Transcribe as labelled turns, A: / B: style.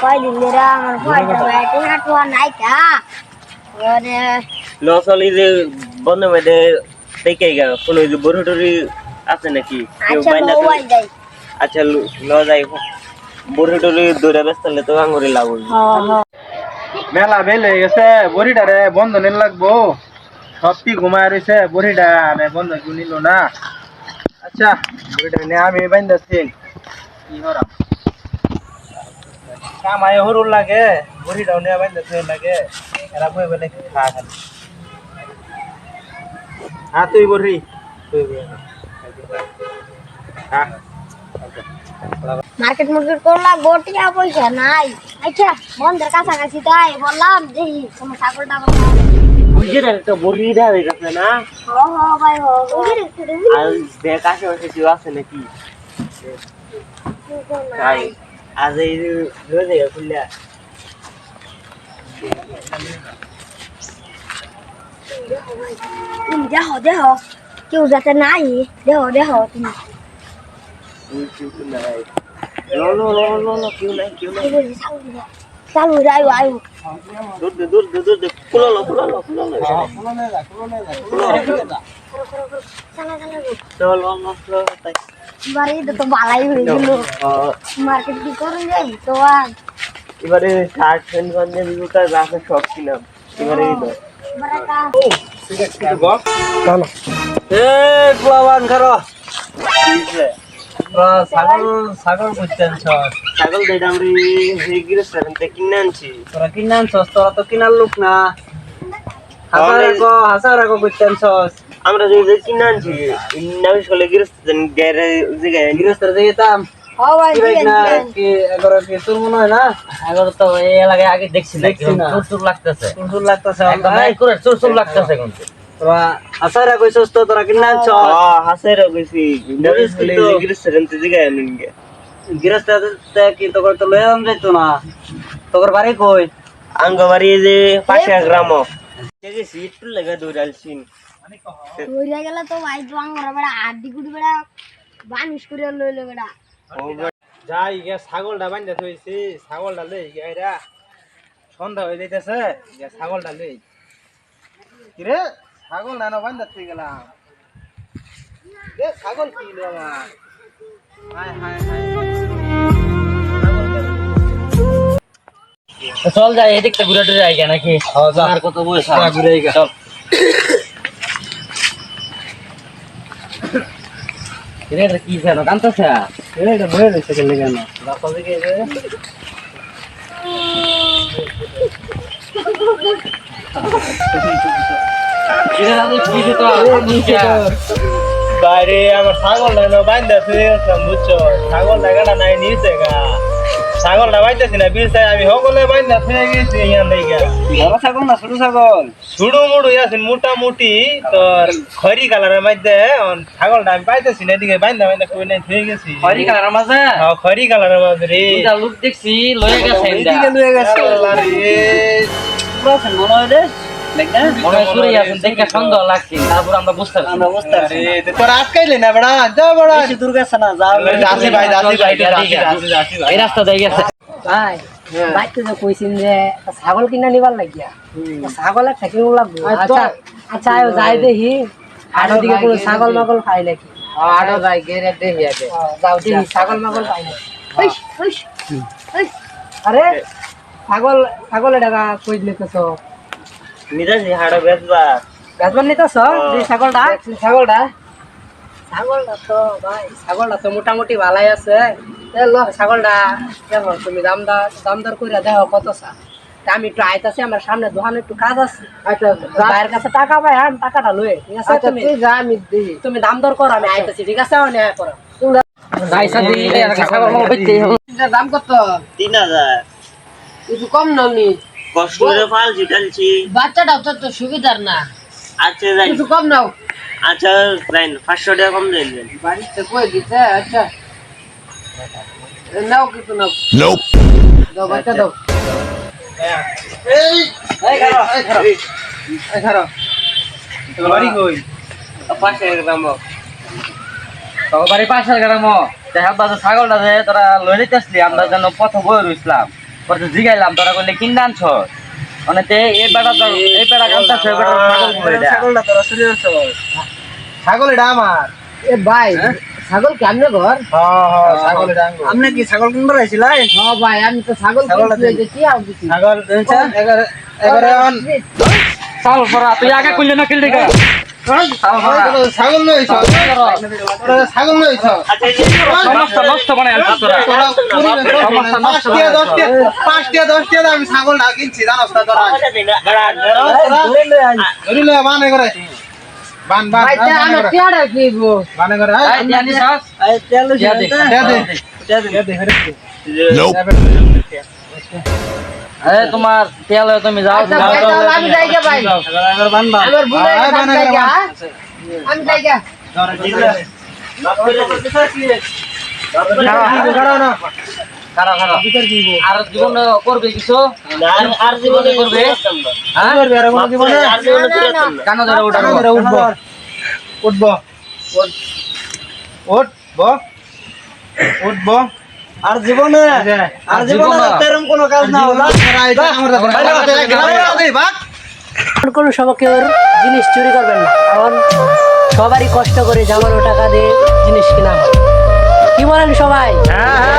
A: কয়দিন ধরে আমার পয়সা ব্যাটি হাঁটুয়া নাই কা মানে
B: লসলি যে বন্ধ মধ্যে থেকে গেল কোন যে বড়টরি আছে নাকি কেউ
A: আচ্ছা
B: বাইনা
A: মোবাইল যাই
B: আচ্ছা ল যাই বড়টরি দৌড়া ব্যস্তালে তো আঙুরে লাগবে
C: মেলা বেল হয়ে গেছে বড়িটারে বন্ধ নিন লাগবো সত্যি ঘুমায় রয়েছে বড়িটা বন্ধ কেউ নিল না আচ্ছা বড়িটা নিয়ে আমি বাইন্দাচ্ছি কি করাম কামাই হরুর লাগে বড়িটাও নিয়ে বাইন্দাচ্ছে লাগে এরা বই বলে খা খালি হ্যাঁ তুই বড়ি তুই হ্যাঁ
A: মার্কেট মার্কেট করলাম গোটিয়া পয়সা নাই আচ্ছা বন্ধের কাছাকাছি তাই বললাম দেখি তোমার ছাগলটা
B: বুঝে একটা বড়ি দেওয়া গেছে না
A: ভাই
B: আর দেখ আশেপাশে কেউ আছে নাকি তাই আজ এই রোজে খুললে
A: তুমি দেখো দেখো কেউ যাতে নাই দেখো দেখো তুমি চালু যাই আয়ু এবারে তো বালাই হয়ে গেল মার্কেট কি করে যাই তো আর
B: এবারে শার্ট প্যান্ট বান্ধে জুতা রাখা সব কিনাম এবারে এই দাও
C: ছাগল বুঝছেন
B: ছাগল দেয় আমরা কিনে আনছি
C: তোরা কিনে আনছস তোরা তো কিনার লোক না হাজার রাখো বুঝছেন
B: আমরা যে কিনে আনছি নাবিশ করলে গৃহস্থের যেতাম
D: আগে দেখছি না চুর লাগতেছে কিন্তু
C: তোরা হাসারা কইছস তো তোরা কিনে আনছ
B: হাসাইরা কইছি নাবিশ করলে গৃহস্থের জায়গায় আনুন গে
C: গৃহস্থ কি তোর তো লয়ে আন যাইতো না তোর বাড়ি কই
B: আঙ্গবাড়ি যে পাশে গ্রাম দেখেছি একটু লেগে দৌড়ালছিন
A: হইরা গেল তো ভাই জোয়াং করে বেড়া আড্ডি গুড়ি বেড়া বানিশ করে লইলো বেড়া
C: যাই গে ছাগলটা বান্ধা থইছি ছাগলটা লই গেরা সন্ধ্যা হয়ে যাইতেছে গে ছাগলটা লই কিরে ছাগল না বান্ধা থই গেলাম এ ছাগল কি লো আমার হায় হায় হায়
D: চল যাই এদিকটা ঘুরে টুরে আই নাকি
C: আর কত বয়স ঘুরে আই চল
D: এটা কি কেন কানতেছে
C: এটা বয়ে রইছে কেন কেন রাস্তা দিকে বাইরে আমার ছাগলটা বান্ধা থুয়ে গেছিলাম বুঝছো ছাগল টাকাটা নাই নিয়েছে গা ছাগলটা বাইতেছি না বিল আমি সকলে বান্ধা থুয়ে গেছি ইয়ার লেগে বড় ছাগল না ছোট ছাগল ছুড়ু মুড়ু আছেন মোটামুটি তোর খয়রি কালারের মধ্যে ছাগলটা আমি পাইতেছি না এদিকে বান্ধা বান্ধা কই নাই থুয়ে গেছি
D: খয়রি কালারের মাঝে
C: হ্যাঁ খয়রি কালারের মধ্যে রে
D: এটা লুক দেখছি লয়ে গেছে
C: এদিকে লয়ে গেছে আরে
D: পুরো মনে হয় রে দেখনা মনে হয় সুরে আছেন দেখে সন্দেহ লাগছে তারপর আমরা বুঝতে
C: আরে তোর আজকাইলে না বড়া যা বড়া বেশি দূর গেছে না যাও আসি ভাই
D: এই রাস্তা দিয়ে গেছে
E: ভাই ভাই তো কইছিন যে ছাগল কিনা নিবার লাগিয়া ছাগল একটা কিনো লাগবো আচ্ছা আচ্ছা আয়ো যাই দেখি আড়ো দিকে কোনো ছাগল মাগল পাই নাকি
D: আড়ো যাই গেরে দেখি আগে
E: যাও দেখি ছাগল মাগল পাই নাকি আরে ছাগল ছাগল টাকা কই দিতেছ
B: নিরাজি হাড় বেচবা
E: গাছবার নিতেছ ছাগলটা ছাগলটা ছাগলটা তো ভাই ছাগলটা তো মোটামুটি ভালাই আছে ছাগলটা দেখো তুমি দামদার করে দেখো কত আমি একটু আইতাছি আমার সামনে দোকানে একটু কাজ আছে ভাইয়ের কাছে টাকা পাই আর টাকাটা লয়ে ঠিক আছে তুমি দাম দর করো আমি আইতাছি ঠিক আছে করো দাম কত
B: 3000
E: একটু কম ননি
B: কষ্ট করে ফাল জিটালছি
E: বাচ্চাটাও তো সুবিধার না
B: আচ্ছা যাই
E: একটু কম নাও
B: আচ্ছা যাই 500 টাকা কম দেন
E: বাড়িতে কই দিতে আচ্ছা নাও কিছু নাও দাও বাচ্চা দাও
C: বাড়ি কই
B: পাশে গ্রাম
D: তো বাড়ি পাশের গ্রাম দেখা বাজে ছাগলটা যে তোরা লই নিতেছিলি আমরা যেন পথ বই রইছিলাম পরে জিগাইলাম তোরা কইলে কিন আনছ মানে তে এই বেটা কান্তা ছয় বেটা ছাগল করে দেয়া
C: ছাগলটা তোরা চুরি করছ ছাগল এটা আমার
E: এ ভাই ছাগল কি আমনে ঘর
C: ছাগল এটা আঙ্গুর
E: আমনে কি ছাগল কিনবার আইছিলাই হ্যাঁ ভাই আমি তো ছাগল
C: ছাগলটা
E: কিনতে যে কি আউ দিছি
C: ছাগল এবারে অন
D: চল পরা তুই আগে কইলে না কিল দেখা
C: ছাগল নইছ ছাগল নইছ
D: নষ্ট বানাই আনছ তোরা
C: পাঁচটা 10টা আমি ছাগলটা কিনছি জানোস না তোরা ধরিলে বানে করে বান বান
E: ভাই তে আমি টিয়াড়া কিবো
C: বানে করে
D: এই জানি সাস
E: এই তেল
D: এ তোমার তেল তুমি যাও
E: আচ্ছা ভাই তাহলে আমি যাই গে ভাই
C: বান বান
E: আমার ভুলে গেছে আমি যাই গে হ্যাঁ? আমি যাই গে
D: খারাপ আর জীবন করবে কিছু
B: আর জীবনে
D: করবে
B: হ্যাঁ জীবনে আর জীবনে
D: কেন ধরে ওটা
C: উঠবো উঠবো
E: আর জীবনে তেরম কোনো কাজ না হলো কোন সবকের জিনিস চুরি করবেন না কারণ সবারই কষ্ট করে জামানো টাকা দিয়ে জিনিস কিনা হয় কি বলেন সবাই
C: হ্যাঁ